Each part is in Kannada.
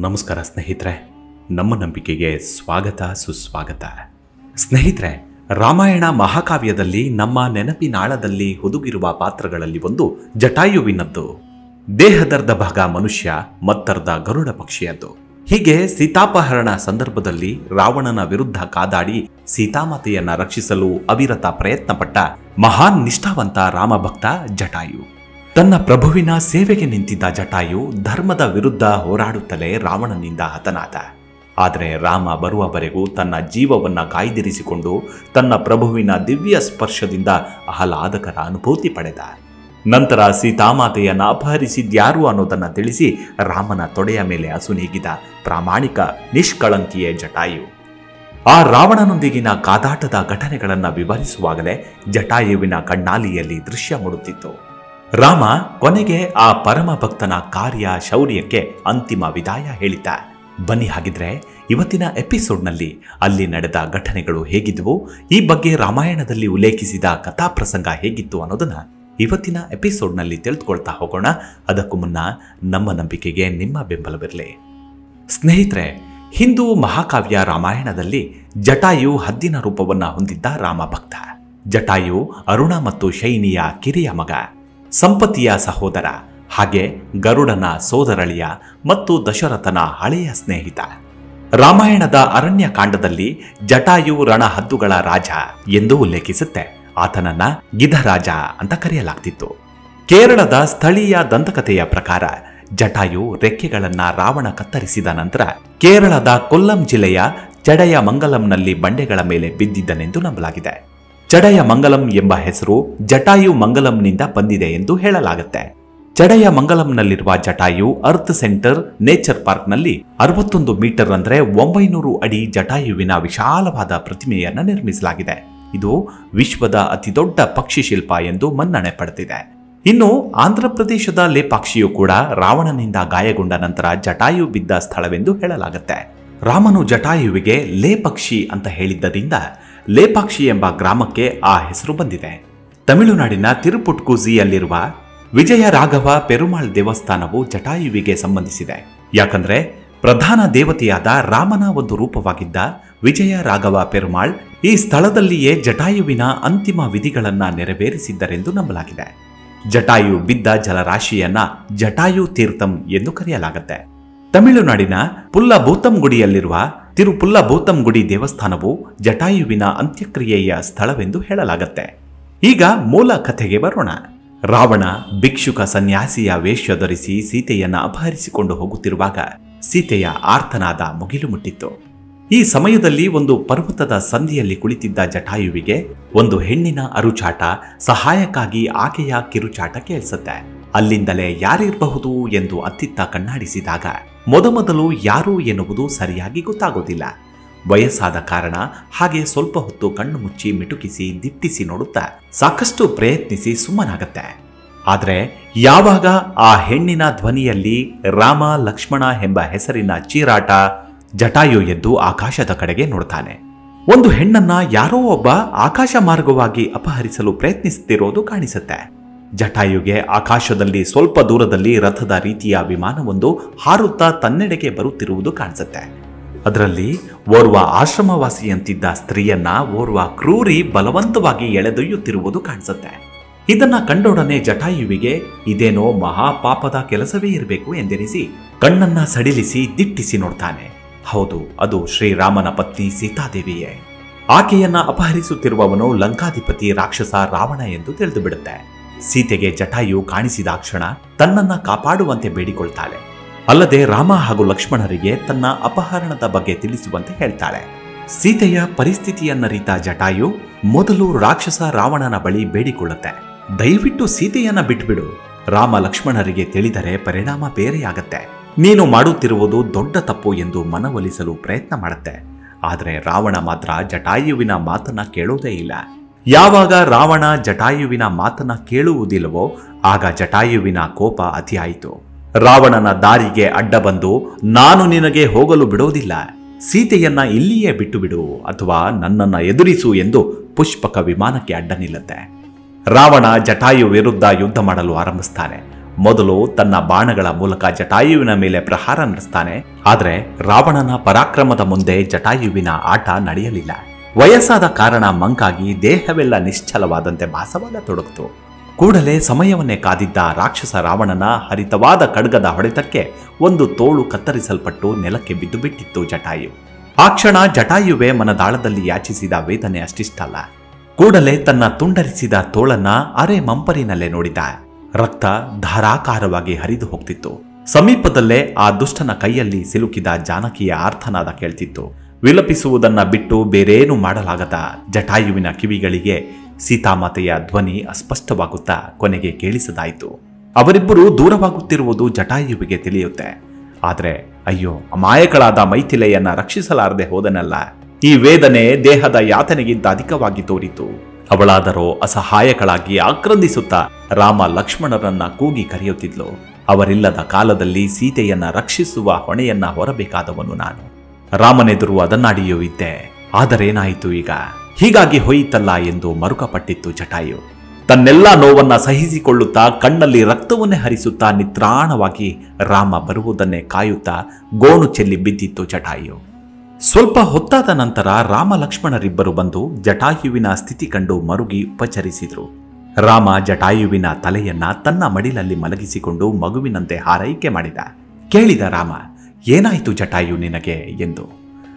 ನಮಸ್ಕಾರ ಸ್ನೇಹಿತರೆ, ನಮ್ಮ ನಂಬಿಕೆಗೆ ಸ್ವಾಗತ ಸುಸ್ವಾಗತ. ಸ್ನೇಹಿತರೆ, ರಾಮಾಯಣ ಮಹಾಕಾವ್ಯದಲ್ಲಿ ನಮ್ಮ ನೆನಪಿನಾಳದಲ್ಲಿ ಹುದುಗಿರುವ ಪಾತ್ರಗಳಲ್ಲಿ ಒಂದು ಜಟಾಯುವಿನದ್ದು. ದೇಹದರ್ಧ ಭಾಗ ಮನುಷ್ಯ, ಮತ್ತರ್ಧ ಗರುಡ ಪಕ್ಷಿಯದ್ದು. ಹೀಗೆ ಸೀತಾಪಹರಣ ಸಂದರ್ಭದಲ್ಲಿ ರಾವಣನ ವಿರುದ್ಧ ಕಾದಾಡಿ ಸೀತಾಮಾತೆಯನ್ನ ರಕ್ಷಿಸಲು ಅವಿರತ ಪ್ರಯತ್ನಪಟ್ಟ ಮಹಾನ್ ನಿಷ್ಠಾವಂತ ರಾಮಭಕ್ತ ಜಟಾಯು. ತನ್ನ ಪ್ರಭುವಿನ ಸೇವೆಗೆ ನಿಂತಿದ್ದ ಜಟಾಯು ಧರ್ಮದ ವಿರುದ್ಧ ಹೋರಾಡುತ್ತಲೇ ರಾವಣನಿಂದ ಹತನಾದ. ಆದರೆ ರಾಮ ಬರುವವರೆಗೂ ತನ್ನ ಜೀವವನ್ನ ಕಾಯ್ದಿರಿಸಿಕೊಂಡು ತನ್ನ ಪ್ರಭುವಿನ ದಿವ್ಯ ಸ್ಪರ್ಶದಿಂದ ಆಹ್ಲಾದಕರ ಅನುಭೂತಿ ಪಡೆದ. ನಂತರ ಸೀತಾಮಾತೆಯನ್ನ ಅಪಹರಿಸಿದ್ಯಾರು ಅನ್ನೋದನ್ನ ತಿಳಿಸಿ ರಾಮನ ತೊಡೆಯ ಮೇಲೆ ಅಸುನೀಗಿದ ಪ್ರಾಮಾಣಿಕ ನಿಷ್ಕಳಂಕಿಯೇ ಜಟಾಯು. ಆ ರಾವಣನೊಂದಿಗಿನ ಕಾದಾಟದ ಘಟನೆಗಳನ್ನು ವಿವರಿಸುವಾಗಲೇ ಜಟಾಯುವಿನ ಕಣ್ಣಾಲಿಯಲ್ಲಿ ದೃಶ್ಯ ಮೂಡುತ್ತಿತ್ತು. ರಾಮ ಕೊನೆಗೆ ಆ ಪರಮ ಭಕ್ತನ ಕಾರ್ಯ ಶೌರ್ಯಕ್ಕೆ ಅಂತಿಮ ವಿದಾಯ ಹೇಳಿದ್ದ. ಬನ್ನಿ, ಹಾಗಿದ್ರೆ ಇವತ್ತಿನ ಎಪಿಸೋಡ್ನಲ್ಲಿ ಅಲ್ಲಿ ನಡೆದ ಘಟನೆಗಳು ಹೇಗಿದ್ವು, ಈ ಬಗ್ಗೆ ರಾಮಾಯಣದಲ್ಲಿ ಉಲ್ಲೇಖಿಸಿದ ಕಥಾಪ್ರಸಂಗ ಹೇಗಿತ್ತು ಅನ್ನೋದನ್ನ ಇವತ್ತಿನ ಎಪಿಸೋಡ್ನಲ್ಲಿ ತಿಳಿದುಕೊಳ್ತಾ ಹೋಗೋಣ. ಅದಕ್ಕೂ ಮುನ್ನ ನಮ್ಮ ನಂಬಿಕೆಗೆ ನಿಮ್ಮ ಬೆಂಬಲವಿರಲಿ. ಸ್ನೇಹಿತರೆ, ಹಿಂದೂ ಮಹಾಕಾವ್ಯ ರಾಮಾಯಣದಲ್ಲಿ ಜಟಾಯು ಹದ್ದಿನ ರೂಪವನ್ನ ಹೊಂದಿದ್ದ ರಾಮಭಕ್ತ. ಜಟಾಯು ಅರುಣ ಮತ್ತು ಶೈನಿಯ ಕಿರಿಯ ಮಗ, ಸಂಪತ್ತಿಯ ಸಹೋದರ, ಹಾಗೆ ಗರುಡನ ಸೋದರಳಿಯ ಮತ್ತು ದಶರಥನ ಹಳೆಯ ಸ್ನೇಹಿತ. ರಾಮಾಯಣದ ಅರಣ್ಯ ಕಾಂಡದಲ್ಲಿ ಜಟಾಯು ರಣಹದ್ದುಗಳ ರಾಜ ಎಂದು ಉಲ್ಲೇಖಿಸುತ್ತೆ. ಆತನನ್ನ ಗಿಧರಾಜ ಅಂತ ಕರೆಯಲಾಗ್ತಿತ್ತು. ಕೇರಳದ ಸ್ಥಳೀಯ ದಂತಕಥೆಯ ಪ್ರಕಾರ ಜಟಾಯು ರೆಕ್ಕೆಗಳನ್ನ ರಾವಣ ಕತ್ತರಿಸಿದ ನಂತರ ಕೇರಳದ ಕೊಲ್ಲಂ ಜಿಲ್ಲೆಯ ಚಡಯ ಮಂಗಲಂನಲ್ಲಿ ಬಂಡೆಗಳ ಮೇಲೆ ಬಿದ್ದಿದ್ದನೆಂದು ನಂಬಲಾಗಿದೆ. ಚಡಯ ಮಂಗಲಂ ಎಂಬ ಹೆಸರು ಜಟಾಯು ಮಂಗಲಂನಿಂದ ಬಂದಿದೆ ಎಂದು ಹೇಳಲಾಗುತ್ತೆ. ಚಡಯ ಮಂಗಲಂನಲ್ಲಿರುವ ಜಟಾಯು ಅರ್ತ್ ಸೆಂಟರ್ ನೇಚರ್ ಪಾರ್ಕ್ನಲ್ಲಿ 61 ಮೀಟರ್ ಅಂದ್ರೆ 900 ಅಡಿ ಜಟಾಯುವಿನ ವಿಶಾಲವಾದ ಪ್ರತಿಮೆಯನ್ನ ನಿರ್ಮಿಸಲಾಗಿದೆ. ಇದು ವಿಶ್ವದ ಅತಿದೊಡ್ಡ ಪಕ್ಷಿ ಶಿಲ್ಪ ಎಂದು ಮನ್ನಣೆ ಪಡೆದಿದೆ. ಇನ್ನು ಆಂಧ್ರಪ್ರದೇಶದ ಲೇಪಾಕ್ಷಿಯು ಕೂಡ ರಾವಣನಿಂದ ಗಾಯಗೊಂಡ ನಂತರ ಜಟಾಯು ಬಿದ್ದ ಸ್ಥಳವೆಂದು ಹೇಳಲಾಗುತ್ತೆ. ರಾಮನು ಜಟಾಯುವಿಗೆ ಲೇಪಕ್ಷಿ ಅಂತ ಹೇಳಿದ್ದರಿಂದ ಲೇಪಾಕ್ಷಿ ಎಂಬ ಗ್ರಾಮಕ್ಕೆ ಆ ಹೆಸರು ಬಂದಿದೆ. ತಮಿಳುನಾಡಿನ ತಿರುಪುಟ್ಕುಜಿಯಲ್ಲಿರುವ ವಿಜಯ ರಾಘವ ಪೆರುಮಾಳ್ ದೇವಸ್ಥಾನವು ಜಟಾಯುವಿಗೆ ಸಂಬಂಧಿಸಿದೆ. ಯಾಕಂದ್ರೆ ಪ್ರಧಾನ ದೇವತೆಯಾದ ರಾಮನ ಒಂದು ರೂಪವಾಗಿದ್ದ ವಿಜಯ ರಾಘವ ಪೆರುಮಾಳ್ ಈ ಸ್ಥಳದಲ್ಲಿಯೇ ಜಟಾಯುವಿನ ಅಂತಿಮ ವಿಧಿಗಳನ್ನ ನೆರವೇರಿಸಿದ್ದರೆಂದು ನಂಬಲಾಗಿದೆ. ಜಟಾಯು ಬಿದ್ದ ಜಲರಾಶಿಯನ್ನ ಜಟಾಯು ತೀರ್ಥಂ ಎಂದು ಕರೆಯಲಾಗುತ್ತೆ. ತಮಿಳುನಾಡಿನ ಪುಲ್ಲಭೂತಂಗುಡಿಯಲ್ಲಿರುವ ತಿರುಪುಲ್ಲಭೂತಂಗುಡಿ ದೇವಸ್ಥಾನವು ಜಟಾಯುವಿನ ಅಂತ್ಯಕ್ರಿಯೆಯ ಸ್ಥಳವೆಂದು ಹೇಳಲಾಗುತ್ತೆ. ಈಗ ಮೂಲ ಕಥೆಗೆ ಬರೋಣ. ರಾವಣ ಭಿಕ್ಷುಕ ಸನ್ಯಾಸಿಯ ವೇಷ ಧರಿಸಿ ಸೀತೆಯನ್ನ ಅಪಹರಿಸಿಕೊಂಡು ಹೋಗುತ್ತಿರುವಾಗ ಸೀತೆಯ ಆರ್ತನಾದ ಮುಗಿಲು ಮುಟ್ಟಿತ್ತು. ಈ ಸಮಯದಲ್ಲಿ ಒಂದು ಪರ್ವತದ ಸಂದಿಯಲ್ಲಿ ಕುಳಿತಿದ್ದ ಜಟಾಯುವಿಗೆ ಒಂದು ಹೆಣ್ಣಿನ ಅರುಚಾಟ, ಸಹಾಯಕ್ಕಾಗಿ ಆಕೆಯ ಕಿರುಚಾಟ ಕೇಳಿಸುತ್ತೆ. ಅಲ್ಲಿಂದಲೇ ಯಾರಿರಬಹುದು ಎಂದು ಅತ್ತಿತ್ತ ಕಣ್ಣಾಡಿಸಿದಾಗ ಮೊದಮೊದಲು ಯಾರು ಎನ್ನುವುದು ಸರಿಯಾಗಿ ಗೊತ್ತಾಗೋದಿಲ್ಲ. ವಯಸ್ಸಾದ ಕಾರಣ ಹಾಗೆ ಸ್ವಲ್ಪ ಹೊತ್ತು ಕಣ್ಣು ಮುಚ್ಚಿ ಮಿಟುಕಿಸಿ ದಿಟ್ಟಿಸಿ ನೋಡುತ್ತಾ ಸಾಕಷ್ಟು ಪ್ರಯತ್ನಿಸಿ ಸುಮ್ಮನಾಗತ್ತೆ. ಆದರೆ ಯಾವಾಗ ಆ ಹೆಣ್ಣಿನ ಧ್ವನಿಯಲ್ಲಿ ರಾಮ ಲಕ್ಷ್ಮಣ ಎಂಬ ಹೆಸರಿನ ಚೀರಾಟ, ಜಟಾಯು ಎದ್ದು ಆಕಾಶದ ಕಡೆಗೆ ನೋಡ್ತಾನೆ. ಒಂದು ಹೆಣ್ಣನ್ನ ಯಾರೋ ಒಬ್ಬ ಆಕಾಶ ಮಾರ್ಗವಾಗಿ ಅಪಹರಿಸಲು ಪ್ರಯತ್ನಿಸುತ್ತಿರೋದು ಕಾಣಿಸುತ್ತೆ. ಜಟಾಯುಗೆ ಆಕಾಶದಲ್ಲಿ ಸ್ವಲ್ಪ ದೂರದಲ್ಲಿ ರಥದ ರೀತಿಯ ವಿಮಾನವೊಂದು ಹಾರುತ್ತಾ ತನ್ನೆಡೆಗೆ ಬರುತ್ತಿರುವುದು ಕಾಣಿಸುತ್ತೆ. ಅದರಲ್ಲಿ ಓರ್ವ ಆಶ್ರಮವಾಸಿಯಂತಿದ್ದ ಸ್ತ್ರೀಯನ್ನ ಓರ್ವ ಕ್ರೂರಿ ಬಲವಂತವಾಗಿ ಎಳೆದೊಯ್ಯುತ್ತಿರುವುದು ಕಾಣಿಸುತ್ತೆ. ಇದನ್ನ ಕಂಡೊಡನೆ ಜಟಾಯುವಿಗೆ ಇದೇನೋ ಮಹಾಪಾಪದ ಕೆಲಸವೇ ಇರಬೇಕು ಎಂದೆನಿಸಿ ಕಣ್ಣನ್ನ ಸಡಿಲಿಸಿ ದಿಟ್ಟಿಸಿ ನೋಡ್ತಾನೆ. ಹೌದು, ಅದು ಶ್ರೀರಾಮನ ಪತ್ನಿ ಸೀತಾದೇವಿಯೇ. ಆಕೆಯನ್ನ ಅಪಹರಿಸುತ್ತಿರುವವನು ಲಂಕಾಧಿಪತಿ ರಾಕ್ಷಸ ರಾವಣ ಎಂದು ತಿಳಿದು ಬಿಡುತ್ತೆ. ಸೀತೆಗೆ ಜಟಾಯು ಕಾಣಿಸಿದಾಕ್ಷಣ ತನ್ನನ್ನ ಕಾಪಾಡುವಂತೆ ಬೇಡಿಕೊಳ್ತಾಳೆ. ಅಲ್ಲದೆ ರಾಮ ಹಾಗೂ ಲಕ್ಷ್ಮಣರಿಗೆ ತನ್ನ ಅಪಹರಣದ ಬಗ್ಗೆ ತಿಳಿಸುವಂತೆ ಹೇಳ್ತಾಳೆ. ಸೀತೆಯ ಪರಿಸ್ಥಿತಿಯನ್ನರಿತ ಜಟಾಯು ಮೊದಲು ರಾಕ್ಷಸ ರಾವಣನ ಬಳಿ ಬೇಡಿಕೊಳ್ಳುತ್ತೆ, ದಯವಿಟ್ಟು ಸೀತೆಯನ್ನ ಬಿಟ್ಬಿಡು. ರಾಮ ಲಕ್ಷ್ಮಣರಿಗೆ ತಿಳಿದರೆ ಪರಿಣಾಮ ಬೇರೆಯಾಗತ್ತೆ. ನೀನು ಮಾಡುತ್ತಿರುವುದು ದೊಡ್ಡ ತಪ್ಪು ಎಂದು ಮನವೊಲಿಸಲು ಪ್ರಯತ್ನ ಮಾಡುತ್ತೆ. ಆದರೆ ರಾವಣ ಮಾತ್ರ ಜಟಾಯುವಿನ ಮಾತನ್ನ ಕೇಳೋದೇ ಇಲ್ಲ. ಯಾವಾಗ ರಾವಣ ಜಟಾಯುವಿನ ಮಾತನ್ನ ಕೇಳುವುದಿಲ್ಲವೋ ಆಗ ಜಟಾಯುವಿನ ಕೋಪ ಅತಿಯಾಯಿತು. ರಾವಣನ ದಾರಿಗೆ ಅಡ್ಡ ಬಂದು, ನಾನು ನಿನಗೆ ಹೋಗಲು ಬಿಡೋದಿಲ್ಲ, ಸೀತೆಯನ್ನ ಇಲ್ಲಿಯೇ ಬಿಟ್ಟು ಬಿಡು ಅಥವಾ ನನ್ನನ್ನ ಎದುರಿಸು ಎಂದು ಪುಷ್ಪಕ ವಿಮಾನಕ್ಕೆ ಅಡ್ಡ ನಿಲ್ಲುತ್ತೆ. ರಾವಣ ಜಟಾಯು ವಿರುದ್ಧ ಯುದ್ಧ ಮಾಡಲು ಆರಂಭಿಸ್ತಾನೆ. ಮೊದಲು ತನ್ನ ಬಾಣಗಳ ಮೂಲಕ ಜಟಾಯುವಿನ ಮೇಲೆ ಪ್ರಹಾರ ನಡೆಸ್ತಾನೆ. ಆದ್ರೆ ರಾವಣನ ಪರಾಕ್ರಮದ ಮುಂದೆ ಜಟಾಯುವಿನ ಆಟ ನಡೆಯಲಿಲ್ಲ. ವಯಸ್ಸಾದ ಕಾರಣ ಮಂಕಾಗಿ ದೇಹವೆಲ್ಲ ನಿಶ್ಚಲವಾದಂತೆ ಭಾಸವಾಗತೊಡಗಿತು. ಕೂಡಲೇ ಸಮಯವನ್ನೇ ಕಾದಿದ್ದ ರಾಕ್ಷಸ ರಾವಣನ ಹರಿತವಾದ ಖಡ್ಗದ ಹೊಡೆತಕ್ಕೆ ಒಂದು ತೋಳು ಕತ್ತರಿಸಲ್ಪಟ್ಟು ನೆಲಕ್ಕೆ ಬಿದ್ದು ಬಿಟ್ಟಿತ್ತು ಜಟಾಯು. ಆ ಕ್ಷಣ ಜಟಾಯುವೆ ಮನದಾಳದಲ್ಲಿ ಯಾಚಿಸಿದ ವೇದನೆ ಅಷ್ಟಿಷ್ಟಲ್ಲ. ಕೂಡಲೇ ತನ್ನ ತುಂಡರಿಸಿದ ತೋಳನ್ನ ಅರೆ ಮಂಪರಿನಲ್ಲೇ ನೋಡಿದ. ರಕ್ತ ಧಾರಾಕಾರವಾಗಿ ಹರಿದು ಹೋಗ್ತಿತ್ತು. ಸಮೀಪದಲ್ಲೇ ಆ ದುಷ್ಟನ ಕೈಯಲ್ಲಿ ಸಿಲುಕಿದ ಜಾನಕಿಯ ಆರ್ತನಾದ ಕೇಳ್ತಿತ್ತು. ವಿಲಪಿಸುವುದನ್ನ ಬಿಟ್ಟು ಬೇರೇನು ಮಾಡಲಾಗದ ಜಟಾಯುವಿನ ಕಿವಿಗಳಿಗೆ ಸೀತಾಮಾತೆಯ ಧ್ವನಿ ಅಸ್ಪಷ್ಟವಾಗುತ್ತಾ ಕೊನೆಗೆ ಕೇಳಿಸದಾಯಿತು. ಅವರಿಬ್ಬರು ದೂರವಾಗುತ್ತಿರುವುದು ಜಟಾಯುವಿಗೆ ತಿಳಿಯುತ್ತೆ. ಆದ್ರೆ ಅಯ್ಯೋ, ಅಮಾಯಕಳಾದ ಮೈಥಿಲೆಯನ್ನ ರಕ್ಷಿಸಲಾರದೆ ಹೋದನಲ್ಲ. ಈ ವೇದನೆ ದೇಹದ ಯಾತನೆಗಿಂತ ಅಧಿಕವಾಗಿ ತೋರಿತು. ಅವಳಾದರೋ ಅಸಹಾಯಕಳಾಗಿ ಆಕ್ರಂದಿಸುತ್ತಾ ರಾಮ ಲಕ್ಷ್ಮಣರನ್ನ ಕೂಗಿ ಕರೆಯುತ್ತಿದ್ಲು. ಅವರಿಲ್ಲದ ಕಾಲದಲ್ಲಿ ಸೀತೆಯನ್ನ ರಕ್ಷಿಸುವ ಹೊಣೆಯನ್ನ ಹೊರಬೇಕಾದವನು ನಾನು. ರಾಮನೆದುರು ಅದನ್ನಾಡಿಯೂ ಇದ್ದೆ. ಆದರೇನಾಯಿತು ಈಗ? ಹೀಗಾಗಿ ಹೋಯಿತಲ್ಲ ಎಂದು ಮರುಕಪಟ್ಟಿತ್ತು ಜಟಾಯು. ತನ್ನೆಲ್ಲ ನೋವನ್ನ ಸಹಿಸಿಕೊಳ್ಳುತ್ತಾ ಕಣ್ಣಲ್ಲಿ ರಕ್ತವನ್ನೇ ಹರಿಸುತ್ತಾ ನಿತ್ರಾಣವಾಗಿ ರಾಮ ಬರುವುದನ್ನೇ ಕಾಯುತ್ತಾ ಗೋಣು ಚೆಲ್ಲಿ ಬಿದ್ದಿತ್ತು ಜಟಾಯು. ಸ್ವಲ್ಪ ಹೊತ್ತಾದ ನಂತರ ರಾಮ ಲಕ್ಷ್ಮಣರಿಬ್ಬರು ಬಂದು ಜಟಾಯುವಿನ ಸ್ಥಿತಿ ಕಂಡು ಮರುಗಿ ಉಪಚರಿಸಿದ್ರು. ರಾಮ ಜಟಾಯುವಿನ ತಲೆಯನ್ನ ತನ್ನ ಮಡಿಲಲ್ಲಿ ಮಲಗಿಸಿಕೊಂಡು ಮಗುವಿನಂತೆ ಹಾರೈಕೆ ಮಾಡಿದ. ಕೇಳಿದ ರಾಮ, ಏನಾಯಿತು ಜಟಾಯು ನಿನಗೆ ಎಂದು.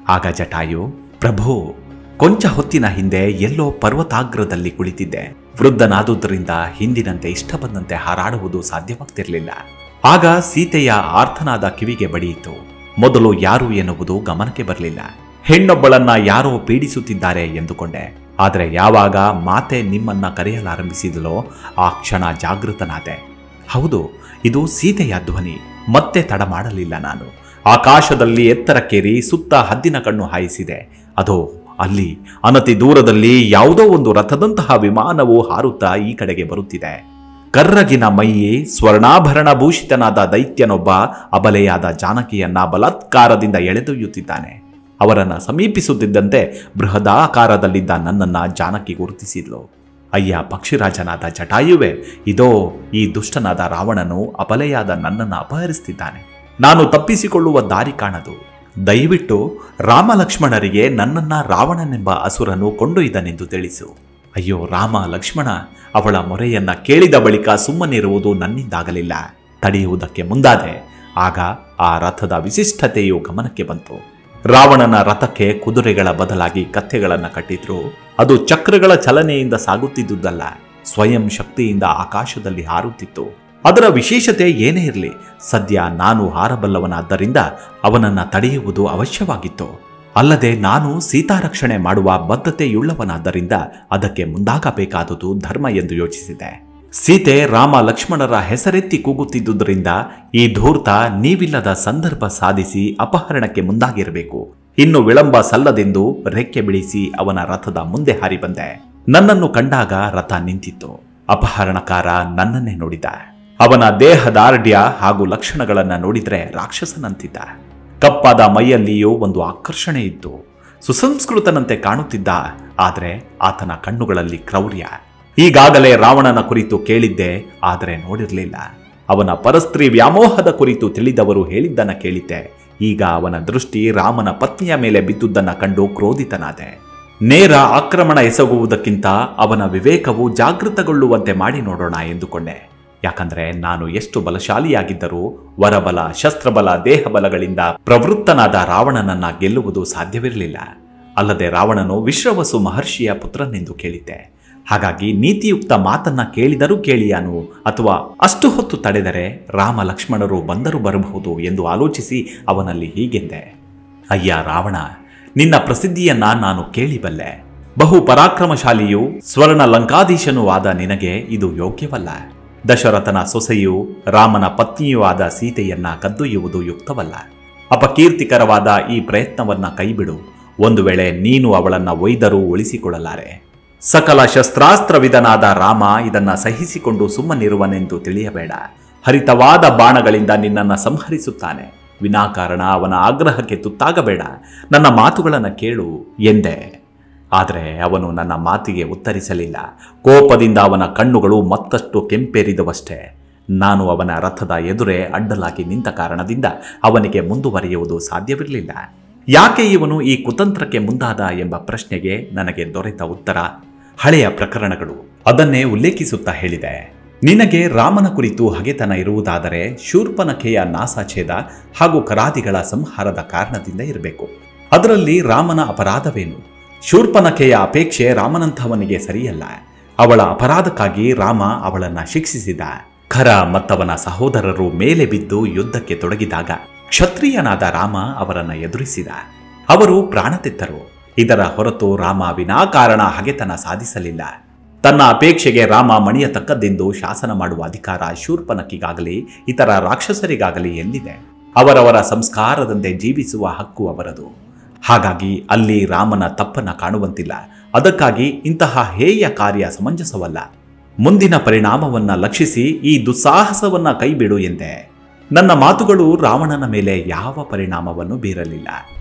ಆಗ ಜಟಾಯು, ಪ್ರಭು, ಕೊಂಚ ಹೊತ್ತಿನ ಹಿಂದೆ ಎಲ್ಲೋ ಪರ್ವತಾಗ್ರದಲ್ಲಿ ಕುಳಿತಿದ್ದೆ. ವೃದ್ಧನಾದುದರಿಂದ ಹಿಂದಿನಂತೆ ಇಷ್ಟ ಬಂದಂತೆ ಹಾರಾಡುವುದು ಸಾಧ್ಯವಾಗ್ತಿರ್ಲಿಲ್ಲ. ಆಗ ಸೀತೆಯ ಆರ್ತನಾದ ಕಿವಿಗೆ ಬಡಿಯಿತು. ಮೊದಲು ಯಾರು ಎನ್ನುವುದು ಗಮನಕ್ಕೆ ಬರಲಿಲ್ಲ. ಹೆಣ್ಣೊಬ್ಬಳನ್ನ ಯಾರೋ ಪೀಡಿಸುತ್ತಿದ್ದಾರೆ ಎಂದುಕೊಂಡೆ. ಆದರೆ ಯಾವಾಗ ಮಾತೆ ನಿಮ್ಮನ್ನ ಕರೆಯಲಾರಂಭಿಸಿದಲೋ ಆ ಕ್ಷಣ ಜಾಗೃತನಾದೆ. ಹೌದು, ಇದು ಸೀತೆಯ ಧ್ವನಿ. ಮತ್ತೆ ತಡ ಮಾಡಲಿಲ್ಲ ನಾನು. ಆಕಾಶದಲ್ಲಿ ಎತ್ತರಕ್ಕೇರಿ ಸುತ್ತ ಹದ್ದಿನ ಕಣ್ಣು ಹಾಯಿಸಿದೆ. ಅದೋ ಅಲ್ಲಿ ಅನತಿ ದೂರದಲ್ಲಿ ಯಾವುದೋ ಒಂದು ರಥದಂತಹ ವಿಮಾನವು ಹಾರುತ್ತಾ ಈ ಕಡೆಗೆ ಬರುತ್ತಿದೆ. ಕರ್ರಗಿನ ಮೈಯಿ ಸ್ವರ್ಣಾಭರಣ ಭೂಷಿತನಾದ ದೈತ್ಯನೊಬ್ಬ ಅಬಲೆಯಾದ ಜಾನಕಿಯನ್ನ ಬಲಾತ್ಕಾರದಿಂದ ಎಳೆದೊಯ್ಯುತ್ತಿದ್ದಾನೆ. ಅವರನ್ನ ಸಮೀಪಿಸುತ್ತಿದ್ದಂತೆ ಬೃಹದಾಕಾರದಲ್ಲಿದ್ದ ನನ್ನನ್ನ ಜಾನಕಿ ಗುರುತಿಸಿದ್ಲು. ಅಯ್ಯ ಪಕ್ಷಿರಾಜನಾದ ಜಟಾಯುವೆ, ಇದೋ ಈ ದುಷ್ಟನಾದ ರಾವಣನು ಅಬಲೆಯಾದ ನನ್ನನ್ನು ಅಪಹರಿಸುತ್ತಿದ್ದಾನೆ. ನಾನು ತಪ್ಪಿಸಿಕೊಳ್ಳುವ ದಾರಿ ಕಾಣದು. ದಯವಿಟ್ಟು ರಾಮ ಲಕ್ಷ್ಮಣರಿಗೆ ನನ್ನನ್ನ ರಾವಣನೆಂಬ ಅಸುರನು ಕೊಂಡೊಯ್ದನೆಂದು ತಿಳಿಸು. ಅಯ್ಯೋ ರಾಮ ಲಕ್ಷ್ಮಣ, ಅವಳ ಮೊರೆಯನ್ನ ಕೇಳಿದ ಬಳಿಕ ಸುಮ್ಮನಿರುವುದು ನನ್ನಿಂದಾಗಲಿಲ್ಲ. ತಡೆಯುವುದಕ್ಕೆ ಮುಂದಾದೆ. ಆಗ ಆ ರಥದ ವಿಶಿಷ್ಟತೆಯು ಗಮನಕ್ಕೆ ಬಂತು. ರಾವಣನ ರಥಕ್ಕೆ ಕುದುರೆಗಳ ಬದಲಾಗಿ ಕತ್ತೆಗಳನ್ನು ಕಟ್ಟಿದ್ರು. ಅದು ಚಕ್ರಗಳ ಚಲನೆಯಿಂದ ಸಾಗುತ್ತಿದ್ದುದಲ್ಲ, ಸ್ವಯಂ ಶಕ್ತಿಯಿಂದ ಆಕಾಶದಲ್ಲಿ ಹಾರುತ್ತಿತ್ತು. ಅದರ ವಿಶೇಷತೆ ಏನೇ ಇರಲಿ, ಸದ್ಯ ನಾನು ಹಾರಬಲ್ಲವನಾದ್ದರಿಂದ ಅವನನ್ನ ತಡೆಯುವುದು ಅವಶ್ಯವಾಗಿತ್ತು. ಅಲ್ಲದೆ ನಾನು ಸೀತಾರಕ್ಷಣೆ ಮಾಡುವ ಬದ್ಧತೆಯುಳ್ಳವನಾದ್ದರಿಂದ ಅದಕ್ಕೆ ಮುಂದಾಗಬೇಕಾದುದು ಧರ್ಮ ಎಂದು ಯೋಚಿಸಿದೆ. ಸೀತೆ ರಾಮ ಲಕ್ಷ್ಮಣರ ಹೆಸರೆತ್ತಿ ಕೂಗುತ್ತಿದ್ದುದರಿಂದ ಈ ಧೂರ್ತ ನೀವಿಲ್ಲದ ಸಂದರ್ಭ ಸಾಧಿಸಿ ಅಪಹರಣಕ್ಕೆ ಮುಂದಾಗಿರಬೇಕು. ಇನ್ನು ವಿಳಂಬ ಸಲ್ಲದೆಂದು ರೆಕ್ಕೆ ಬಿಡಿಸಿ ಅವನ ರಥದ ಮುಂದೆ ಹಾರಿ ಬಂದೆ. ನನ್ನನ್ನು ಕಂಡಾಗ ರಥ ನಿಂತಿತ್ತು. ಅಪಹರಣಕಾರ ನನ್ನನ್ನೇ ನೋಡಿದ. ಅವನ ದೇಹದಾರ್ಢ್ಯ ಹಾಗೂ ಲಕ್ಷಣಗಳನ್ನ ನೋಡಿದ್ರೆ ರಾಕ್ಷಸನಂತಿದ್ದ. ಕಪ್ಪಾದ ಮೈಯಲ್ಲಿಯೂ ಒಂದು ಆಕರ್ಷಣೆ ಇತ್ತು. ಸುಸಂಸ್ಕೃತನಂತೆ ಕಾಣುತ್ತಿದ್ದ. ಆದರೆ ಆತನ ಕಣ್ಣುಗಳಲ್ಲಿ ಕ್ರೌರ್ಯ. ಈಗಾಗಲೇ ರಾವಣನ ಕುರಿತು ಕೇಳಿದ್ದೆ, ಆದರೆ ನೋಡಿರಲಿಲ್ಲ. ಅವನ ಪರಸ್ತ್ರೀ ವ್ಯಾಮೋಹದ ಕುರಿತು ತಿಳಿದವರು ಹೇಳಿದ್ದನ್ನ ಕೇಳಿದ್ದೆ. ಈಗ ಅವನ ದೃಷ್ಟಿ ರಾಮನ ಪತ್ನಿಯ ಮೇಲೆ ಬಿದ್ದುದನ್ನ ಕಂಡು ಕ್ರೋಧಿತನಾದೆ. ನೇರ ಆಕ್ರಮಣ ಎಸಗುವುದಕ್ಕಿಂತ ಅವನ ವಿವೇಕವು ಜಾಗೃತಗೊಳ್ಳುವಂತೆ ಮಾಡಿ ನೋಡೋಣ ಎಂದುಕೊಂಡೆ. ಯಾಕಂದ್ರೆ ನಾನು ಎಷ್ಟು ಬಲಶಾಲಿಯಾಗಿದ್ದರೂ ವರಬಲ, ಶಸ್ತ್ರಬಲ, ದೇಹಬಲಗಳಿಂದ ಪ್ರವೃತ್ತನಾದ ರಾವಣನನ್ನ ಗೆಲ್ಲುವುದು ಸಾಧ್ಯವಿರಲಿಲ್ಲ. ಅಲ್ಲದೆ ರಾವಣನು ವಿಶ್ರವಸು ಮಹರ್ಷಿಯ ಪುತ್ರನೆಂದು ಕೇಳಿದ್ದೆ. ಹಾಗಾಗಿ ನೀತಿಯುಕ್ತ ಮಾತನ್ನ ಕೇಳಿದರೂ ಕೇಳಿಯಾನು, ಅಥವಾ ಅಷ್ಟು ಹೊತ್ತು ತಡೆದರೆ ರಾಮ ಲಕ್ಷ್ಮಣರು ಬಂದರೂ ಬರಬಹುದು ಎಂದು ಆಲೋಚಿಸಿ ಅವನಲ್ಲಿ ಹೀಗೆಂದೆ. ಅಯ್ಯ ರಾವಣ, ನಿನ್ನ ಪ್ರಸಿದ್ಧಿಯನ್ನ ನಾನು ಕೇಳಿಬಲ್ಲೆ. ಬಹು ಪರಾಕ್ರಮಶಾಲಿಯೂ ಸ್ವರ್ಣ ಲಂಕಾಧೀಶನೂ ಆದ ನಿನಗೆ ಇದು ಯೋಗ್ಯವಲ್ಲ. ದಶರಥನ ಸೊಸೆಯೂ ರಾಮನ ಪತ್ನಿಯೂ ಆದ ಸೀತೆಯನ್ನ ಕದ್ದೊಯ್ಯುವುದು ಯುಕ್ತವಲ್ಲ. ಅಪಕೀರ್ತಿಕರವಾದ ಈ ಪ್ರಯತ್ನವನ್ನ ಕೈಬಿಡು. ಒಂದು ವೇಳೆ ನೀನು ಅವಳನ್ನ ಒಯ್ದರೂ ಉಳಿಸಿಕೊಳ್ಳಲಾರೆ. ಸಕಲ ಶಸ್ತ್ರಾಸ್ತ್ರವಿದನಾದ ರಾಮ ಇದನ್ನ ಸಹಿಸಿಕೊಂಡು ಸುಮ್ಮನಿರುವನೆಂದು ತಿಳಿಯಬೇಡ. ಹರಿತವಾದ ಬಾಣಗಳಿಂದ ನಿನ್ನನ್ನು ಸಂಹರಿಸುತ್ತಾನೆ. ವಿನಾಕಾರಣ ಅವನ ಆಗ್ರಹಕ್ಕೆ ತುತ್ತಾಗಬೇಡ. ನನ್ನ ಮಾತುಗಳನ್ನು ಕೇಳು ಎಂದೆ. ಆದರೆ ಅವನು ನನ್ನ ಮಾತಿಗೆ ಉತ್ತರಿಸಲಿಲ್ಲ. ಕೋಪದಿಂದ ಅವನ ಕಣ್ಣುಗಳು ಮತ್ತಷ್ಟು ಕೆಂಪೇರಿದವಷ್ಟೇ. ನಾನು ಅವನ ರಥದ ಎದುರೇ ಅಡ್ಡಲಾಗಿ ನಿಂತ ಕಾರಣದಿಂದ ಅವನಿಗೆ ಮುಂದುವರಿಯುವುದು ಸಾಧ್ಯವಿರಲಿಲ್ಲ. ಯಾಕೆ ಇವನು ಈ ಕುತಂತ್ರಕ್ಕೆ ಮುಂದಾದ ಎಂಬ ಪ್ರಶ್ನೆಗೆ ನನಗೆ ದೊರೆತ ಉತ್ತರ ಹಳೆಯ ಪ್ರಕರಣಗಳು ಅದನ್ನೇ ಉಲ್ಲೇಖಿಸುತ್ತಾ ಹೇಳಿದೆ. ನಿನಗೆ ರಾಮನ ಕುರಿತು ಹಗೆತನ ಇರುವುದಾದರೆ ಶೂರ್ಪನಖೆಯ ನಾಸಾಛೇದ ಹಾಗೂ ಕರಾದಿಗಳ ಸಂಹಾರದ ಕಾರಣದಿಂದ ಇರಬೇಕು. ಅದರಲ್ಲಿ ರಾಮನ ಅಪರಾಧವೇನು? ಶೂರ್ಪನಖೆಯ ಅಪೇಕ್ಷೆ ರಾಮನಂಥವನಿಗೆ ಸರಿಯಲ್ಲ. ಅವಳ ಅಪರಾಧಕ್ಕಾಗಿ ರಾಮ ಅವಳನ್ನ ಶಿಕ್ಷಿಸಿದ. ಖರ ಮತ್ತವನ ಸಹೋದರರು ಮೇಲೆ ಬಿದ್ದು ಯುದ್ಧಕ್ಕೆ ತೊಡಗಿದಾಗ ಕ್ಷತ್ರಿಯನಾದ ರಾಮ ಅವರನ್ನ ಎದುರಿಸಿದ. ಅವರು ಪ್ರಾಣ ತೆತ್ತರು. ಇದರ ಹೊರತು ರಾಮ ವಿನಾಕಾರಣ ಹಗೆತನ ಸಾಧಿಸಲಿಲ್ಲ. ತನ್ನ ಅಪೇಕ್ಷೆಗೆ ರಾಮ ಮಣಿಯತಕ್ಕದ್ದೆಂದು ಶಾಸನ ಮಾಡುವ ಅಧಿಕಾರ ಶೂರ್ಪನಖಿಗಾಗಲಿ ಇತರ ರಾಕ್ಷಸರಿಗಾಗಲಿ ಎಲ್ಲಿದೆ? ಅವರವರ ಸಂಸ್ಕಾರದಂತೆ ಜೀವಿಸುವ ಹಕ್ಕು ಅವರದು. ಹಾಗಾಗಿ ಅಲ್ಲಿ ರಾಮನ ತಪ್ಪನ್ನ ಕಾಣುವಂತಿಲ್ಲ. ಅದಕ್ಕಾಗಿ ಇಂತಹ ಹೇಯ ಕಾರ್ಯ ಸಮಂಜಸವಲ್ಲ. ಮುಂದಿನ ಪರಿಣಾಮವನ್ನ ಲಕ್ಷಿಸಿ ಈ ದುಸ್ಸಾಹಸವನ್ನ ಕೈಬಿಡು ಎಂದೆ. ನನ್ನ ಮಾತುಗಳು ರಾವಣನ ಮೇಲೆ ಯಾವ ಪರಿಣಾಮವನ್ನು ಬೀರಲಿಲ್ಲ.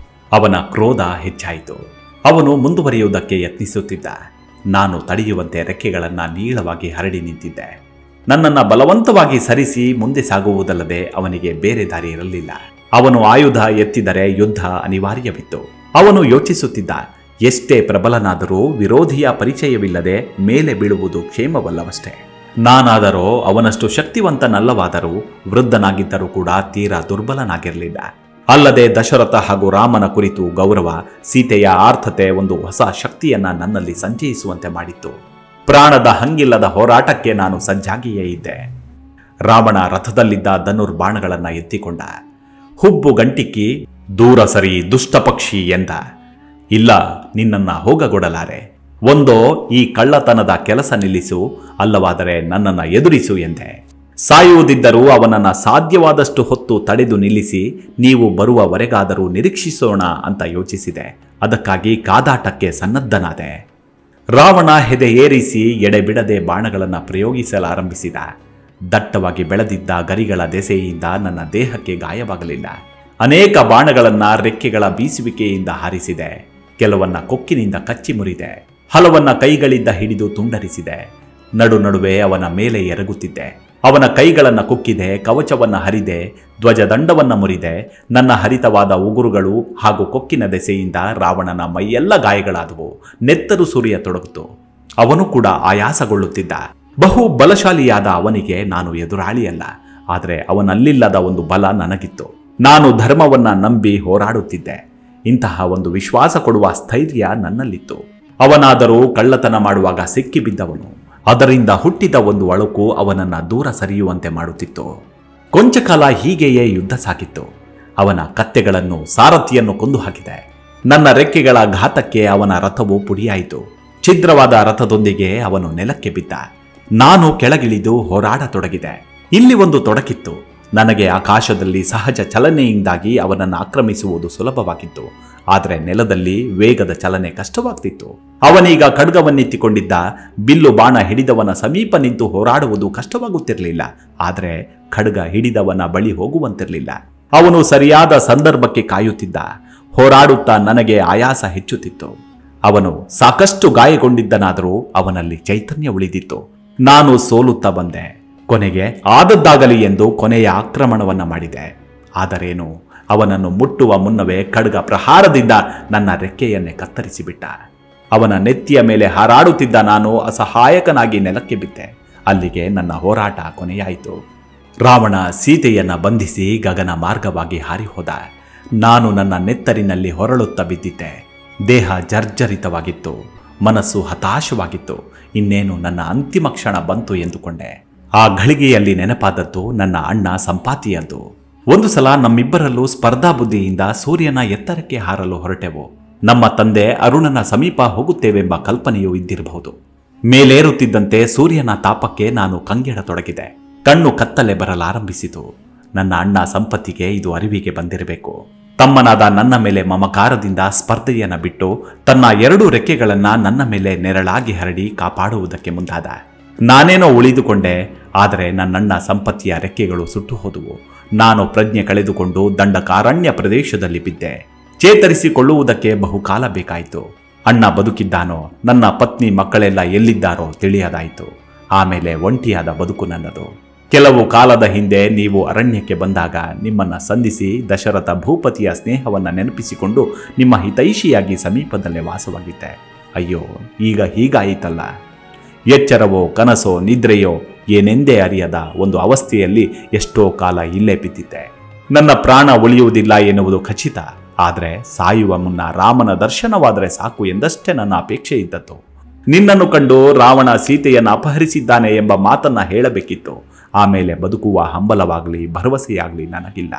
ಅವನ ಕ್ರೋಧ ಹೆಚ್ಚಾಯಿತು. ಅವನು ಮುಂದುವರಿಯುವುದಕ್ಕೆ ಯತ್ನಿಸುತ್ತಿದ್ದ. ನಾನು ತಡೆಯುವಂತೆ ರೆಕ್ಕೆಗಳನ್ನ ನೀಳವಾಗಿ ಹರಡಿ ನಿಂತಿದ್ದೆ. ನನ್ನನ್ನು ಬಲವಂತವಾಗಿ ಸರಿಸಿ ಮುಂದೆ ಸಾಗುವುದಲ್ಲದೆ ಅವನಿಗೆ ಬೇರೆ ದಾರಿ ಇರಲಿಲ್ಲ. ಅವನು ಆಯುಧ ಎತ್ತಿದರೆ ಯುದ್ಧ ಅನಿವಾರ್ಯವಿತ್ತು. ಅವನು ಯೋಚಿಸುತ್ತಿದ್ದ, ಎಷ್ಟೇ ಪ್ರಬಲನಾದರೂ ವಿರೋಧಿಯ ಪರಿಚಯವಿಲ್ಲದೆ ಮೇಲೆ ಬೀಳುವುದು ಕ್ಷೇಮವಲ್ಲವಷ್ಟೇ. ನಾನಾದರೋ ಅವನಷ್ಟು ಶಕ್ತಿವಂತನಲ್ಲವಾದರೂ ವೃದ್ಧನಾಗಿದ್ದರೂ ಕೂಡ ತೀರಾ ದುರ್ಬಲನಾಗಿರಲಿಲ್ಲ. ಅಲ್ಲದೆ ದಶರಥ ಹಾಗೂ ರಾಮನ ಕುರಿತು ಗೌರವ, ಸೀತೆಯ ಆರ್ಥತೆ ಒಂದು ಹೊಸ ಶಕ್ತಿಯನ್ನ ನನ್ನಲ್ಲಿ ಸಂಚಯಿಸುವಂತೆ ಮಾಡಿತ್ತು. ಪ್ರಾಣದ ಹಂಗಿಲ್ಲದ ಹೋರಾಟಕ್ಕೆ ನಾನು ಸಜ್ಜಾಗಿಯೇ ಇದ್ದೆ. ರಾವಣ ರಥದಲ್ಲಿದ್ದ ಧನುರ್ಬಾಣಗಳನ್ನ ಎತ್ತಿಕೊಂಡ. ಹುಬ್ಬು ಗಂಟಿಕ್ಕಿ ದೂರ ಸರಿ ದುಷ್ಟ ಪಕ್ಷಿ ಎಂದ. ಇಲ್ಲ, ನಿನ್ನನ್ನ ಹೋಗಗೊಡಲಾರೆ. ಒಂದೋ ಈ ಕಳ್ಳತನದ ಕೆಲಸ ನಿಲ್ಲಿಸು, ಅಲ್ಲವಾದರೆ ನನ್ನನ್ನು ಎದುರಿಸು ಎಂದೆ. ಸಾಯುವುದಿದ್ದರೂ ಅವನನ್ನ ಸಾಧ್ಯವಾದಷ್ಟು ಹೊತ್ತು ತಡೆದು ನಿಲ್ಲಿಸಿ ನೀವು ಬರುವವರೆಗಾದರೂ ನಿರೀಕ್ಷಿಸೋಣ ಅಂತ ಯೋಚಿಸಿದೆ. ಅದಕ್ಕಾಗಿ ಕಾದಾಟಕ್ಕೆ ಸನ್ನದ್ಧನಾದೆ. ರಾವಣ ಹೆದೆ ಏರಿಸಿ ಎಡೆಬಿಡದೆ ಬಾಣಗಳನ್ನು ಪ್ರಯೋಗಿಸಲಾರಂಭಿಸಿದ. ದಟ್ಟವಾಗಿ ಬೆಳೆದಿದ್ದ ಗರಿಗಳ ದೆಸೆಯಿಂದ ನನ್ನ ದೇಹಕ್ಕೆ ಗಾಯವಾಗಲಿಲ್ಲ. ಅನೇಕ ಬಾಣಗಳನ್ನ ರೆಕ್ಕೆಗಳ ಬೀಸುವಿಕೆಯಿಂದ ಹಾರಿಸಿದೆ. ಕೆಲವನ್ನ ಕೊಕ್ಕಿನಿಂದ ಕಚ್ಚಿ ಮುರಿದೆ. ಹಲವನ್ನ ಕೈಗಳಿಂದ ಹಿಡಿದು ತುಂಡರಿಸಿದೆ. ನಡುವೆ ಅವನ ಮೇಲೆ ಎರಗುತ್ತಿದ್ದೆ. ಅವನ ಕೈಗಳನ್ನು ಕುಕ್ಕಿದೆ, ಕವಚವನ್ನ ಹರಿದೆ, ಧ್ವಜದಂಡವನ್ನ ಮುರಿದೆ. ನನ್ನ ಹರಿತವಾದ ಉಗುರುಗಳು ಹಾಗೂ ಕೊಕ್ಕಿನ ದೆಸೆಯಿಂದ ರಾವಣನ ಮೈಯೆಲ್ಲ ಗಾಯಗಳಾದವು. ನೆತ್ತರು ಸುರಿಯತೊಡಗಿತು. ಅವನು ಕೂಡ ಆಯಾಸಗೊಳ್ಳುತ್ತಿದ್ದ. ಬಹು ಬಲಶಾಲಿಯಾದ ಅವನಿಗೆ ನಾನು ಎದುರಾಳಿಯಲ್ಲ. ಆದರೆ ಅವನಲ್ಲಿಲ್ಲದ ಒಂದು ಬಲ ನನಗಿತ್ತು. ನಾನು ಧರ್ಮವನ್ನ ನಂಬಿ ಹೋರಾಡುತ್ತಿದ್ದೆ. ಇಂತಹ ಒಂದು ವಿಶ್ವಾಸ ಕೊಡುವ ಸ್ಥೈರ್ಯ ನನ್ನಲ್ಲಿತ್ತು. ಅವನಾದರೂ ಕಳ್ಳತನ ಮಾಡುವಾಗ ಸಿಕ್ಕಿಬಿದ್ದವನು. ಅದರಿಂದ ಹುಟ್ಟಿದ ಒಂದು ಅಳುಕು ಅವನನ್ನ ದೂರ ಸರಿಯುವಂತೆ ಮಾಡುತ್ತಿತ್ತು. ಕೊಂಚ ಕಾಲ ಹೀಗೆಯೇ ಯುದ್ಧ ಸಾಗಿತ್ತು. ಅವನ ಕತ್ತೆಗಳನ್ನು, ಸಾರಥಿಯನ್ನು ಕೊಂದು ಹಾಕಿದೆ. ನನ್ನ ರೆಕ್ಕೆಗಳ ಘಾತಕ್ಕೆ ಅವನ ರಥವು ಪುಡಿಯಾಯಿತು. ಛಿದ್ರವಾದ ರಥದೊಂದಿಗೆ ಅವನು ನೆಲಕ್ಕೆ ಬಿದ್ದ. ನಾನು ಕೆಳಗಿಳಿದು ಹೋರಾಡತೊಡಗಿದೆ. ಇಲ್ಲಿ ಒಂದು ತೊಡಕಿತ್ತು. ನನಗೆ ಆಕಾಶದಲ್ಲಿ ಸಹಜ ಚಲನೆಯಿಂದಾಗಿ ಅವನನ್ನು ಆಕ್ರಮಿಸುವುದು ಸುಲಭವಾಗಿತ್ತು. ಆದರೆ ನೆಲದಲ್ಲಿ ವೇಗದ ಚಲನೆ ಕಷ್ಟವಾಗ್ತಿತ್ತು. ಅವನೀಗ ಖಡ್ಗವನ್ನೆತ್ತಿಕೊಂಡಿದ್ದ. ಬಿಲ್ಲು ಬಾಣ ಹಿಡಿದವನ ಸಮೀಪ ನಿಂತು ಹೋರಾಡುವುದು ಕಷ್ಟವಾಗುತ್ತಿರಲಿಲ್ಲ. ಆದರೆ ಖಡ್ಗ ಹಿಡಿದವನ ಬಳಿ ಹೋಗುವಂತಿರಲಿಲ್ಲ. ಅವನು ಸರಿಯಾದ ಸಂದರ್ಭಕ್ಕೆ ಕಾಯುತ್ತಿದ್ದ. ಹೋರಾಡುತ್ತಾ ನನಗೆ ಆಯಾಸ ಹೆಚ್ಚುತ್ತಿತ್ತು. ಅವನು ಸಾಕಷ್ಟು ಗಾಯಗೊಂಡಿದ್ದನಾದರೂ ಅವನಲ್ಲಿ ಚೈತನ್ಯ ಉಳಿದಿತ್ತು. ನಾನು ಸೋಲುತ್ತಾ ಬಂದೆ. ಕೊನೆಗೆ ಆದದ್ದಾಗಲಿ ಎಂದು ಕೊನೆಯ ಆಕ್ರಮಣವನ್ನ ಮಾಡಿದೆ. ಆದರೇನು, ಅವನನ್ನು ಮುಟ್ಟುವ ಮುನ್ನವೇ ಖಡ್ಗ ಪ್ರಹಾರದಿಂದ ನನ್ನ ರೆಕ್ಕೆಯನ್ನೇ ಕತ್ತರಿಸಿಬಿಟ್ಟ. ಅವನ ನೆತ್ತಿಯ ಮೇಲೆ ಹಾರಾಡುತ್ತಿದ್ದ ನಾನು ಅಸಹಾಯಕನಾಗಿ ನೆಲಕ್ಕೆ ಬಿದ್ದೆ. ಅಲ್ಲಿಗೆ ನನ್ನ ಹೋರಾಟ ಕೊನೆಯಾಯಿತು. ರಾವಣ ಸೀತೆಯನ್ನ ಬಂಧಿಸಿ ಗಗನ ಮಾರ್ಗವಾಗಿ ಹಾರಿಹೋದ. ನಾನು ನನ್ನ ನೆತ್ತರಿನಲ್ಲಿ ಹೊರಳುತ್ತಾ ಬಿದ್ದಿದ್ದೆ. ದೇಹ ಜರ್ಜರಿತವಾಗಿತ್ತು. ಮನಸ್ಸು ಹತಾಶವಾಗಿತ್ತು. ಇನ್ನೇನು ನನ್ನ ಅಂತಿಮ ಕ್ಷಣ ಬಂತು ಎಂದುಕೊಂಡೆ. ಆ ಘಳಿಗೆಯಲ್ಲಿ ನೆನಪಾದದ್ದು ನನ್ನ ಅಣ್ಣ ಸಂಪಾತಿಯದ್ದು. ಒಂದು ಸಲ ನಮ್ಮಿಬ್ಬರಲ್ಲೂ ಸ್ಪರ್ಧಾ ಬುದ್ಧಿಯಿಂದ ಸೂರ್ಯನ ಎತ್ತರಕ್ಕೆ ಹಾರಲು ಹೊರಟೆವು. ನಮ್ಮ ತಂದೆ ಅರುಣನ ಸಮೀಪ ಹೋಗುತ್ತೇವೆಂಬ ಕಲ್ಪನೆಯೂ ಇದ್ದಿರಬಹುದು. ಮೇಲೇರುತ್ತಿದ್ದಂತೆ ಸೂರ್ಯನ ತಾಪಕ್ಕೆ ನಾನು ಕಂಗೆಡತೊಡಗಿದೆ. ಕಣ್ಣು ಕತ್ತಲೆ ಬರಲಾರಂಭಿಸಿತು. ನನ್ನ ಅಣ್ಣ ಸಂಪತ್ತಿಗೆ ಇದು ಅರಿವಿಗೆ ಬಂದಿರಬೇಕು. ತಮ್ಮನಾದ ನನ್ನ ಮೇಲೆ ಮಮಕಾರದಿಂದ ಸ್ಪರ್ಧೆಯನ್ನ ಬಿಟ್ಟು ತನ್ನ 2 ರೆಕ್ಕೆಗಳನ್ನ ನನ್ನ ಮೇಲೆ ನೆರಳಾಗಿ ಹರಡಿ ಕಾಪಾಡುವುದಕ್ಕೆ ಮುಂದಾದ. ನಾನೇನೋ ಉಳಿದುಕೊಂಡೆ. ಆದರೆ ನನ್ನಣ್ಣ ಸಂಪತ್ತಿಯ ರೆಕ್ಕೆಗಳು ಸುಟ್ಟು ಹೋದುವು. ನಾನು ಪ್ರಜ್ಞೆ ಕಳೆದುಕೊಂಡು ದಂಡಕಾರಣ್ಯ ಪ್ರದೇಶದಲ್ಲಿ ಬಿದ್ದೆ. ಚೇತರಿಸಿಕೊಳ್ಳುವುದಕ್ಕೆ ಬಹುಕಾಲ ಬೇಕಾಯಿತು. ಅಣ್ಣ ಬದುಕಿದ್ದಾನೋ, ನನ್ನ ಪತ್ನಿ ಮಕ್ಕಳೆಲ್ಲ ಎಲ್ಲಿದ್ದಾರೋ ತಿಳಿಯದಾಯಿತು. ಆಮೇಲೆ ಒಂಟಿಯಾದ ಬದುಕು ನನ್ನದು. ಕೆಲವು ಕಾಲದ ಹಿಂದೆ ನೀವು ಅರಣ್ಯಕ್ಕೆ ಬಂದಾಗ ನಿಮ್ಮನ್ನ ಸಂಧಿಸಿ ದಶರಥ ಭೂಪತಿಯ ಸ್ನೇಹವನ್ನು ನೆನಪಿಸಿಕೊಂಡು ನಿಮ್ಮ ಹಿತೈಷಿಯಾಗಿ ಸಮೀಪದಲ್ಲೇ ವಾಸವಾಗಿದ್ದೆ. ಅಯ್ಯೋ, ಈಗ ಹೀಗಾಯಿತಲ್ಲ. ಎಚ್ಚರವೋ ಕನಸೋ ನಿದ್ರೆಯೋ ಏನೆಂದೇ ಅರಿಯದ ಒಂದು ಅವಸ್ಥೆಯಲ್ಲಿ ಎಷ್ಟೋ ಕಾಲ ಇಲ್ಲೇ ಬಿದ್ದಿದ್ದೆ. ನನ್ನ ಪ್ರಾಣ ಉಳಿಯುವುದಿಲ್ಲ ಎನ್ನುವುದು ಖಚಿತ. ಆದರೆ ಸಾಯುವ ಮುನ್ನ ರಾಮನ ದರ್ಶನವಾದರೆ ಸಾಕು ಎಂದಷ್ಟೇ ನನ್ನ ಅಪೇಕ್ಷೆ ಇದ್ದದ್ದು. ನಿನ್ನನ್ನು ಕಂಡು ರಾವಣ ಸೀತೆಯನ್ನು ಅಪಹರಿಸಿದ್ದಾನೆ ಎಂಬ ಮಾತನ್ನ ಹೇಳಬೇಕಿತ್ತು. ಆಮೇಲೆ ಬದುಕುವ ಹಂಬಲವಾಗಲಿ ಭರವಸೆಯಾಗಲಿ ನನಗಿಲ್ಲ.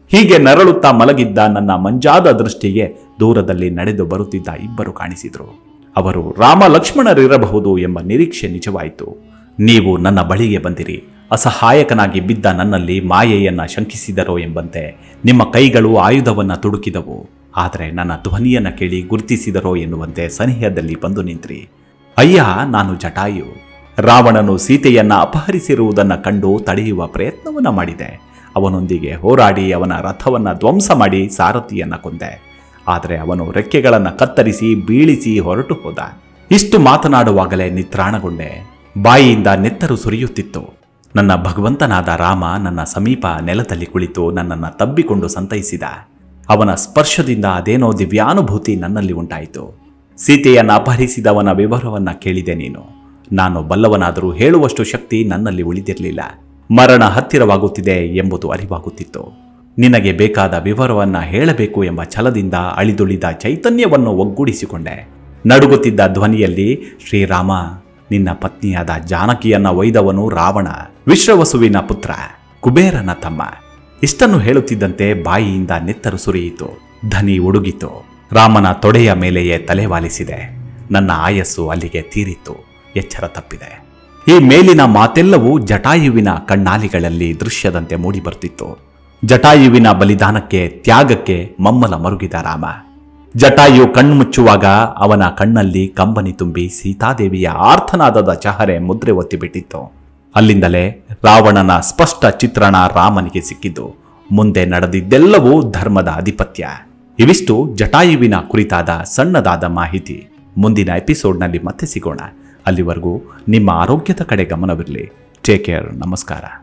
ಹೀಗೆ ನರಳುತ್ತಾ ಮಲಗಿದ್ದ ನನ್ನ ಮಂಜಾದ ದೃಷ್ಟಿಗೆ ದೂರದಲ್ಲಿ ನಡೆದು ಬರುತ್ತಿದ್ದ ಇಬ್ಬರು ಕಾಣಿಸಿದರು. ಅವರು ರಾಮ ಲಕ್ಷ್ಮಣರಿರಬಹುದು ಎಂಬ ನಿರೀಕ್ಷೆ ನಿಜವಾಯಿತು. ನೀವು ನನ್ನ ಬಳಿಗೆ ಬಂದಿರಿ. ಅಸಹಾಯಕನಾಗಿ ಬಿದ್ದ ನನ್ನಲ್ಲಿ ಮಾಯೆಯನ್ನ ಶಂಕಿಸಿದರೋ ಎಂಬಂತೆ ನಿಮ್ಮ ಕೈಗಳು ಆಯುಧವನ್ನ ತುಡುಕಿದವು. ಆದರೆ ನನ್ನ ಧ್ವನಿಯನ್ನ ಕೇಳಿ ಗುರುತಿಸಿದರೋ ಎನ್ನುವಂತೆ ಸನಿಹದಲ್ಲಿ ಬಂದು ನಿಂತ್ರಿ. ಅಯ್ಯ, ನಾನು ಜಟಾಯು. ರಾವಣನು ಸೀತೆಯನ್ನ ಅಪಹರಿಸಿರುವುದನ್ನು ಕಂಡು ತಡೆಯುವ ಪ್ರಯತ್ನವನ್ನ ಮಾಡಿದೆ. ಅವನೊಂದಿಗೆ ಹೋರಾಡಿ ಅವನ ರಥವನ್ನ ಧ್ವಂಸ ಮಾಡಿ ಸಾರಥಿಯನ್ನ ಕೊಂದೆ. ಆದರೆ ಅವನು ರೆಕ್ಕೆಗಳನ್ನು ಕತ್ತರಿಸಿ ಬೀಳಿಸಿ ಹೊರಟು ಹೋದ. ಇಷ್ಟು ಮಾತನಾಡುವಾಗಲೇ ನಿತ್ರಾಣಗೊಂಡೆ. ಬಾಯಿಯಿಂದ ನೆತ್ತರು ಸುರಿಯುತ್ತಿತ್ತು. ನನ್ನ ಭಗವಂತನಾದ ರಾಮ ನನ್ನ ಸಮೀಪ ನೆಲದಲ್ಲಿ ಕುಳಿತು ನನ್ನನ್ನು ತಬ್ಬಿಕೊಂಡು ಸಂತೈಸಿದ. ಅವನ ಸ್ಪರ್ಶದಿಂದ ಅದೇನೋ ದಿವ್ಯಾನುಭೂತಿ ನನ್ನಲ್ಲಿ ಉಂಟಾಯಿತು. ಸೀತೆಯನ್ನು ಅಪಹರಿಸಿದವನ ವಿವರವನ್ನ ಕೇಳಿದೆ ನೀನು. ನಾನು ಬಲ್ಲವನಾದರೂ ಹೇಳುವಷ್ಟು ಶಕ್ತಿ ನನ್ನಲ್ಲಿ ಉಳಿದಿರಲಿಲ್ಲ. ಮರಣ ಹತ್ತಿರವಾಗುತ್ತಿದೆ ಎಂಬುದು ಅರಿವಾಗುತ್ತಿತ್ತು. ನಿನಗೆ ಬೇಕಾದ ವಿವರವನ್ನ ಹೇಳಬೇಕು ಎಂಬ ಛಲದಿಂದ ಅಳಿದುಳಿದ ಚೈತನ್ಯವನ್ನು ಒಗ್ಗೂಡಿಸಿಕೊಂಡೆ. ನಡುಗುತ್ತಿದ್ದ ಧ್ವನಿಯಲ್ಲಿ, ಶ್ರೀರಾಮ, ನಿನ್ನ ಪತ್ನಿಯಾದ ಜಾನಕಿಯನ್ನ ಒಯ್ದವನು ರಾವಣ, ವಿಶ್ರವಸುವಿನ ಪುತ್ರ, ಕುಬೇರನ ತಮ್ಮ. ಇಷ್ಟನ್ನು ಹೇಳುತ್ತಿದ್ದಂತೆ ಬಾಯಿಯಿಂದ ನೆತ್ತರು ಸುರಿಯಿತು. ಧನಿ ಉಡುಗಿತು. ರಾಮನ ತೊಡೆಯ ಮೇಲೆಯೇ ತಲೆವಾಲಿಸಿದೆ. ನನ್ನ ಆಯಸ್ಸು ಅಲ್ಲಿಗೆ ತೀರಿತ್ತು. ಎಚ್ಚರ ತಪ್ಪಿದೆ. ಈ ಮೇಲಿನ ಮಾತೆಲ್ಲವೂ ಜಟಾಯುವಿನ ಕಣ್ಣಾಲಿಗಳಲ್ಲಿ ದೃಶ್ಯದಂತೆ ಮೂಡಿಬರ್ತಿತ್ತು. ಜಟಾಯುವಿನ ಬಲಿದಾನಕ್ಕೆ, ತ್ಯಾಗಕ್ಕೆ ಮಮ್ಮಲ ಮರುಗಿದ ರಾಮ. ಜಟಾಯು ಕಣ್ಮುಚ್ಚುವಾಗ ಅವನ ಕಣ್ಣಲ್ಲಿ ಕಂಬನಿ ತುಂಬಿ ಸೀತಾದೇವಿಯ ಆರ್ತನಾದದ ಚಹರೆ ಮುದ್ರೆ ಒತ್ತಿಬಿಟ್ಟಿತ್ತು. ಅಲ್ಲಿಂದಲೇ ರಾವಣನ ಸ್ಪಷ್ಟ ಚಿತ್ರಣ ರಾಮನಿಗೆ ಸಿಕ್ಕಿದ್ದು. ಮುಂದೆ ನಡೆದಿದ್ದೆಲ್ಲವೂ ಧರ್ಮದ ಅಧಿಪತ್ಯ. ಇವಿಷ್ಟು ಜಟಾಯುವಿನ ಕುರಿತಾದ ಸಣ್ಣದಾದ ಮಾಹಿತಿ. ಮುಂದಿನ ಎಪಿಸೋಡ್ನಲ್ಲಿ ಮತ್ತೆ ಸಿಗೋಣ. ಅಲ್ಲಿವರೆಗೂ ನಿಮ್ಮ ಆರೋಗ್ಯದ ಕಡೆ ಗಮನವಿರಲಿ. Take care. ನಮಸ್ಕಾರ.